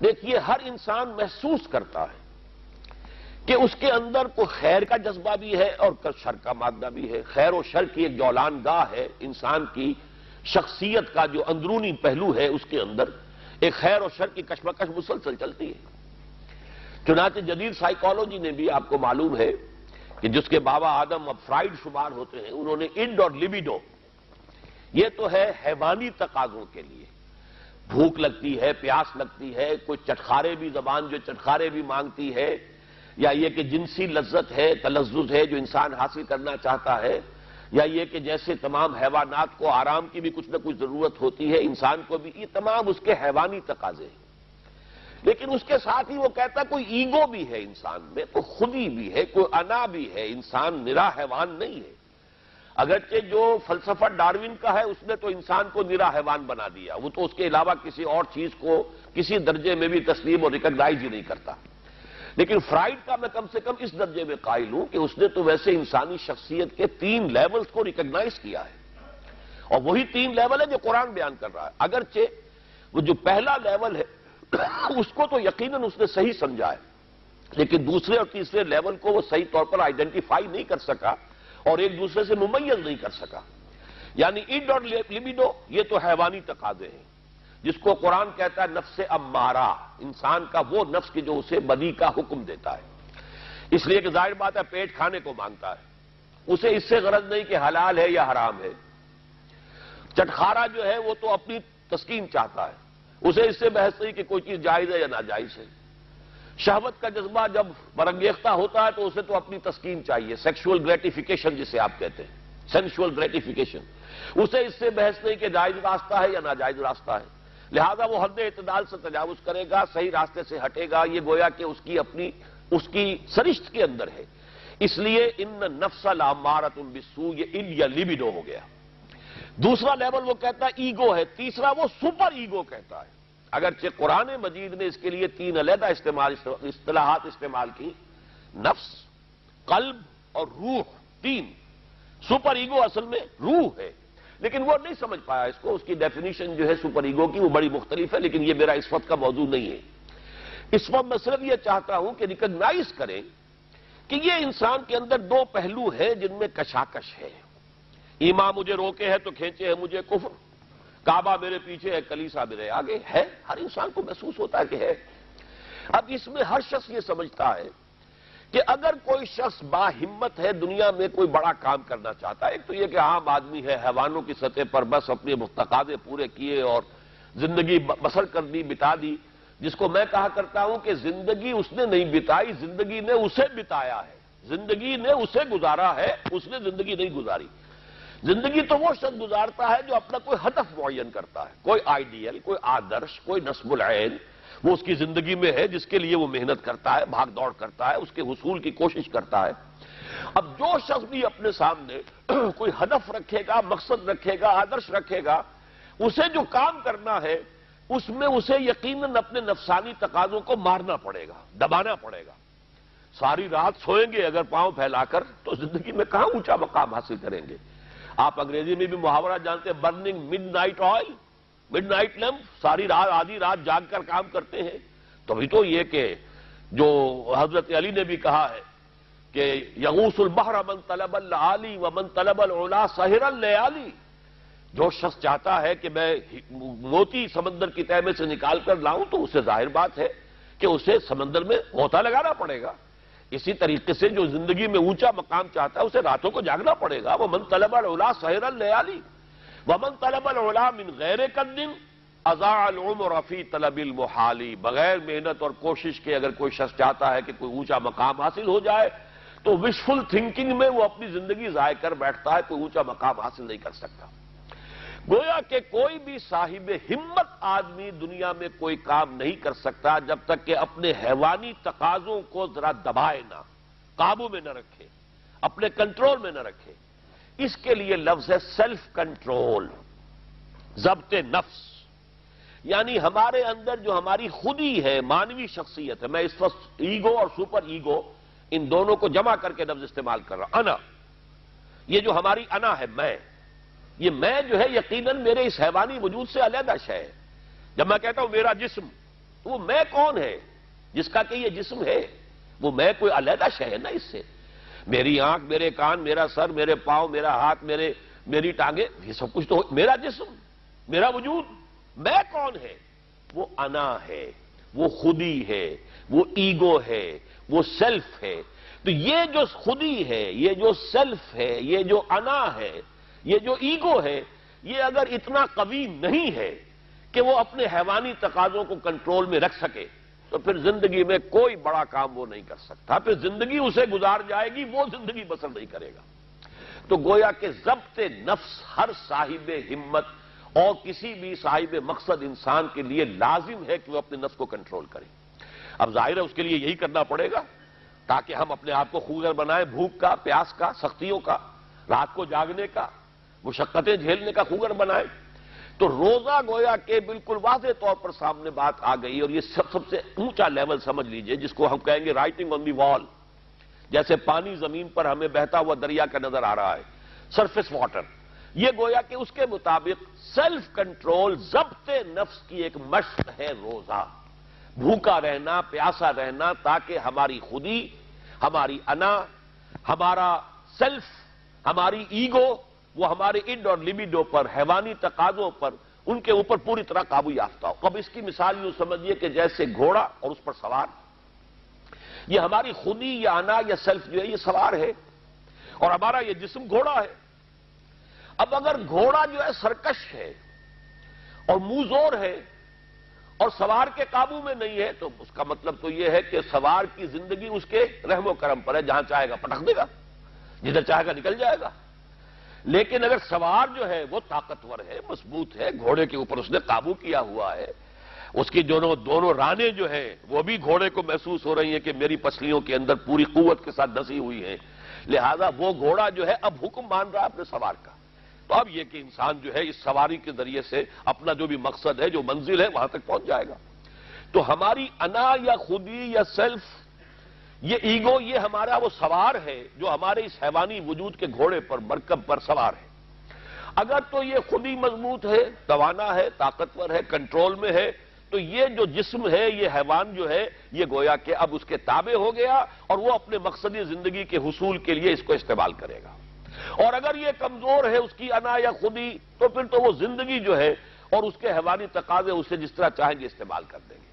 دیکھیے ہر انسان محسوس کرتا ہے کہ اس کے اندر کوئی خیر کا جذبہ بھی ہے اور شر کا مادہ بھی ہے. خیر و شر کی ایک جولان گاہ ہے. انسان کی شخصیت کا جو اندرونی پہلو ہے اس کے اندر ایک خیر و شر کی کشمکش مسلسل چلتی ہے. چنانچہ جدید سائیکالوجی نے بھی آپ کو معلوم ہے کہ جس کے بابا آدم اب فرائیڈ شمار ہوتے ہیں، انہوں نے انڈ اور لیبیڈو، یہ تو ہے حیوانی تقاضوں کے لیے. بھوک لگتی ہے، پیاس لگتی ہے، کوئی چٹخارے بھی، زبان جو چٹخارے بھی مانگتی ہے، یا یہ کہ جنسی لذت ہے، تلذذ ہے جو انسان حاصل کرنا چاہتا ہے، یا یہ کہ جیسے تمام حیوانات کو آرام کی بھی کچھ نہ کچھ ضرورت ہوتی ہے، انسان کو بھی، یہ تمام اس کے حیوانی تقاضے ہیں. لیکن اس کے ساتھ ہی وہ کہتا ہے کوئی ایگو بھی ہے انسان میں، کوئی خودی بھی ہے، کوئی انا بھی ہے. انسان نرا حیوان نہیں ہے. اگرچہ جو فلسفہ ڈاروین کا ہے اس نے تو انسان کو نرا حیوان بنا دیا، وہ تو اس کے علاوہ کسی اور چیز کو کسی درجے میں بھی تسلیم اور ریکگنائز ہی نہیں کرتا. لیکن فرائیڈ کا میں کم سے کم اس درجے میں قائل ہوں کہ اس نے تو ویسے انسانی شخصیت کے 3 لیولز کو ریکگنائز کیا ہے، اور وہی 3 لیول ہے جو قرآن بیان کر رہا ہے. اگرچہ وہ جو پہلا لیول ہے اس کو تو یقیناً اس نے صحیح سمجھا ہے، لیکن دوسرے اور تیسرے لیول کو وہ صحیح طور پر آئیڈینٹیفائی نہیں کر سکا اور ایک دوسرے سے ممیز نہیں کر سکا. یعنی انڈ اور لیبیڈو یہ تو حیوانی تقاضے ہیں جس کو قرآن کہتا ہے نفس امارہ، انسان کا وہ نفس کہ جو اسے بدی کا حکم دیتا ہے. اس لیے کہ ظاہر بات ہے پیٹ کھانے کو مانگتا ہے، اسے اس سے غرض نہیں کہ حلال ہے یا حرام ہے. چٹخارا جو ہے وہ تو اپنی تسکین چاہتا ہے، اسے اس سے بحث نہیں کہ کوئی چیز جائز ہے یا ناجائز ہے. شہوت کا جذبہ جب برانگیختہ ہوتا ہے تو اسے تو اپنی تسکین چاہیے، سیکشول گریٹیفیکیشن جسے آپ کہتے ہیں، سینشول گریٹیفیکیشن. اسے اس سے بحث نہیں کہ جائز راستہ ہے یا ناجائز راستہ ہے، لہذا وہ حد اعتدال سے تجاوز کرے گا، صحیح راستے سے ہٹے گا. یہ گویا کہ اس کی سرشت کے اندر ہے. اس لیے ان نفس لامارۃ بالسوء، یہ ان یا لیبیڈو ہو گیا. دوسرا لیول وہ کہتا ہے ایگو ہے. تیسرا وہ سپر ایگو کہتا ہے. اگرچہ قرآن مجید نے اس کے لیے 3 علیحدہ اصطلاحات استعمال کی، نفس، قلب اور روح. 3. سپر ایگو اصل میں روح ہے، لیکن وہ نہیں سمجھ پایا اس کو. اس کی ڈیفینیشن جو ہے سپر ایگو کی وہ بڑی مختلف ہے، لیکن یہ میرا اس وقت کا موضوع نہیں ہے. اس وقت میں صرف یہ چاہتا ہوں کہ ریکگنائز کریں کہ یہ انسان کے اندر 2 پہلو ہیں جن میں کشاکش ہے. ایمان مجھے روکے ہے تو کھینچے ہے مجھے کفر، کعبہ میرے پیچھے ہے کلیسا میرے آگے ہے. ہر انسان کو محسوس ہوتا ہے کہ ہے. اب اس میں ہر شخص یہ سمجھتا ہے کہ اگر کوئی شخص باہمت ہے، دنیا میں کوئی بڑا کام کرنا چاہتا ہے، ایک تو یہ کہ عام آدمی ہے، حیوانوں کی سطح پر بس اپنے تقاضے پورے کیے اور زندگی بسر کر دی، بتا دی، جس کو میں کہا کرتا ہوں کہ زندگی اس نے نہیں بتائی، زندگی نے اسے بتایا ہے. زندگی نے اسے گزارا ہے، اس نے زندگی نہیں گزاری. زندگی تو وہ شخص گزارتا ہے جو اپنا کوئی ہدف معین کرتا ہے، کوئی آئیڈیل، کوئی آدرش، کوئی نصب العین وہ اس کی زندگی میں ہے، جس کے لیے وہ محنت کرتا ہے، بھاگ دوڑ کرتا ہے، اس کے حصول کی کوشش کرتا ہے. اب جو شخص بھی اپنے سامنے کوئی ہدف رکھے گا، مقصد رکھے گا، آدرش رکھے گا، اسے جو کام کرنا ہے اس میں اسے یقیناً اپنے نفسانی تقاضوں کو مارنا پڑے گا، دبانا پڑے گا. ساری رات سوئیں گے اگر پاؤں پھیلا کر تو زندگی میں کہاں اونچا مقام حاصل کریں گے. آپ انگریزی میں بھی محاورہ جانتے ہیں، burning mid night oil, mid night lamp, ساری رات آدھی رات جاگ کر کام کرتے ہیں. تبھی تو یہ کہ جو حضرت علی نے بھی کہا ہے کہ یغوث البحر من طلب العالی ومن طلب العلا سہر اللیالی. جو شخص چاہتا ہے کہ میں موتی سمندر کی تہہ میں سے نکال کر لاؤں تو اسے ظاہر بات ہے کہ اسے سمندر میں غوطہ لگانا پڑے گا. اسی طریقے سے جو زندگی میں اونچا مقام چاہتا ہے اسے راتوں کو جاگنا پڑے گا. ومن طلب العلا سہر اللیالی ومن طلب العلا من غیر قد اضاع العمر فی طلب المحال. بغیر محنت اور کوشش کے اگر کوئی شخص چاہتا ہے کہ کوئی اونچا مقام حاصل ہو جائے تو وشفل تھنکنگ میں وہ اپنی زندگی ضائع کر بیٹھتا ہے، کوئی اونچا مقام حاصل نہیں کر سکتا. گویا کہ کوئی بھی صاحب ہمت آدمی دنیا میں کوئی کام نہیں کر سکتا جب تک کہ اپنے حیوانی تقاضوں کو ذرا دبائے نہ، قابو میں نہ رکھے، اپنے کنٹرول میں نہ رکھے. اس کے لیے لفظ ہے سیلف کنٹرول، ضبط نفس. یعنی ہمارے اندر جو ہماری خودی ہے، مانوی شخصیت ہے. میں اس وقت ایگو اور سپر ایگو ان دونوں کو جمع کر کے لفظ استعمال کر رہا ہوں. انا، یہ جو ہماری انا ہے، یہ میں جو ہے یقیناً میرے اس حیوانی وجود سے علیحدہ شے ہے. جب میں کہتا ہوں میرا جسم، وہ میں کون ہے جس کا کہ یہ جسم ہے؟ وہ میں کوئی علیحدہ شے ہے نا اس سے. میری آنکھ، میرے کان، میرا سر، میرے پاؤں، میرا ہاتھ، میری ٹانگیں، یہ سب کچھ تو میرا جسم، میرا وجود. میں کون ہے؟ وہ انا ہے، وہ خودی ہے، وہ ایگو ہے، وہ سیلف ہے. تو یہ جو خودی ہے، یہ جو سیلف ہے، یہ جو انا ہے، یہ جو ایگو ہے، یہ اگر اتنا قوی نہیں ہے کہ وہ اپنے حیوانی تقاضوں کو کنٹرول میں رکھ سکے تو پھر زندگی میں کوئی بڑا کام وہ نہیں کر سکتا. پھر زندگی اسے گزار جائے گی، وہ زندگی بسر نہیں کرے گا. تو گویا کہ ضبط نفس ہر صاحب ہمت اور کسی بھی صاحب مقصد انسان کے لیے لازم ہے کہ وہ اپنے نفس کو کنٹرول کرے. اب ظاہر ہے اس کے لیے یہی کرنا پڑے گا تاکہ ہم اپنے آپ کو خوگر بنائیں، بھوک کا، پیاس کا، سختیوں کا، رات کو جاگنے کا، مشقتیں جھیلنے کا خوگر بنائیں. تو روزہ گویا کہ بالکل واضح طور پر سامنے بات آ گئی، اور یہ سب سے اونچا لیول سمجھ لیجئے جس کو ہم کہیں گے رائٹنگ آن دی وال. جیسے پانی زمین پر ہمیں بہتا ہوا دریا کا نظر آ رہا ہے، سرفیس واٹر، یہ گویا کہ اس کے مطابق سیلف کنٹرول، ضبط نفس کی ایک مشق ہے روزہ. بھوکا رہنا، پیاسا رہنا، تاکہ ہماری خودی، ہماری انا، ہمارا سیلف، ہماری ایگو، وہ ہمارے اڈ اور لیبیڈو پر، حیوانی تقاضوں پر، ان کے اوپر پوری طرح قابو یافتہ ہو. اب اس کی مثال یوں سمجھیے کہ جیسے گھوڑا اور اس پر سوار. یہ ہماری خودی یا انا یا سیلف جو ہے یہ سوار ہے، اور ہمارا یہ جسم گھوڑا ہے. اب اگر گھوڑا جو ہے سرکش ہے اور منہ زور ہے اور سوار کے قابو میں نہیں ہے، تو اس کا مطلب تو یہ ہے کہ سوار کی زندگی اس کے رحم و کرم پر ہے، جہاں چاہے گا پٹک دے گا، جدھر چاہے گا نکل جائے گا. لیکن اگر سوار جو ہے وہ طاقتور ہے، مضبوط ہے، گھوڑے کے اوپر اس نے قابو کیا ہوا ہے، اس کی دونوں رانے جو ہیں وہ بھی گھوڑے کو محسوس ہو رہی ہیں کہ میری پسلیوں کے اندر پوری قوت کے ساتھ دسی ہوئی ہیں، لہذا وہ گھوڑا جو ہے اب حکم مان رہا ہے اپنے سوار کا. تو اب یہ کہ انسان جو ہے اس سواری کے ذریعے سے اپنا جو بھی مقصد ہے، جو منزل ہے، وہاں تک پہنچ جائے گا. تو ہماری انا یا خودی یا سیلف، یہ ایگو، یہ ہمارا وہ سوار ہے جو ہمارے اس حیوانی وجود کے گھوڑے پر، مرکب پر سوار ہے. اگر تو یہ خودی مضبوط ہے، توانا ہے، طاقتور ہے، کنٹرول میں ہے، تو یہ جو جسم ہے، یہ حیوان جو ہے، یہ گویا کہ اب اس کے تابع ہو گیا اور وہ اپنے مقصدی زندگی کے حصول کے لیے اس کو استعمال کرے گا. اور اگر یہ کمزور ہے، اس کی انا یا خودی، تو پھر تو وہ زندگی جو ہے اور اس کے حیوانی تقاضے اسے جس طرح چاہیں گے استعمال کر دیں گے.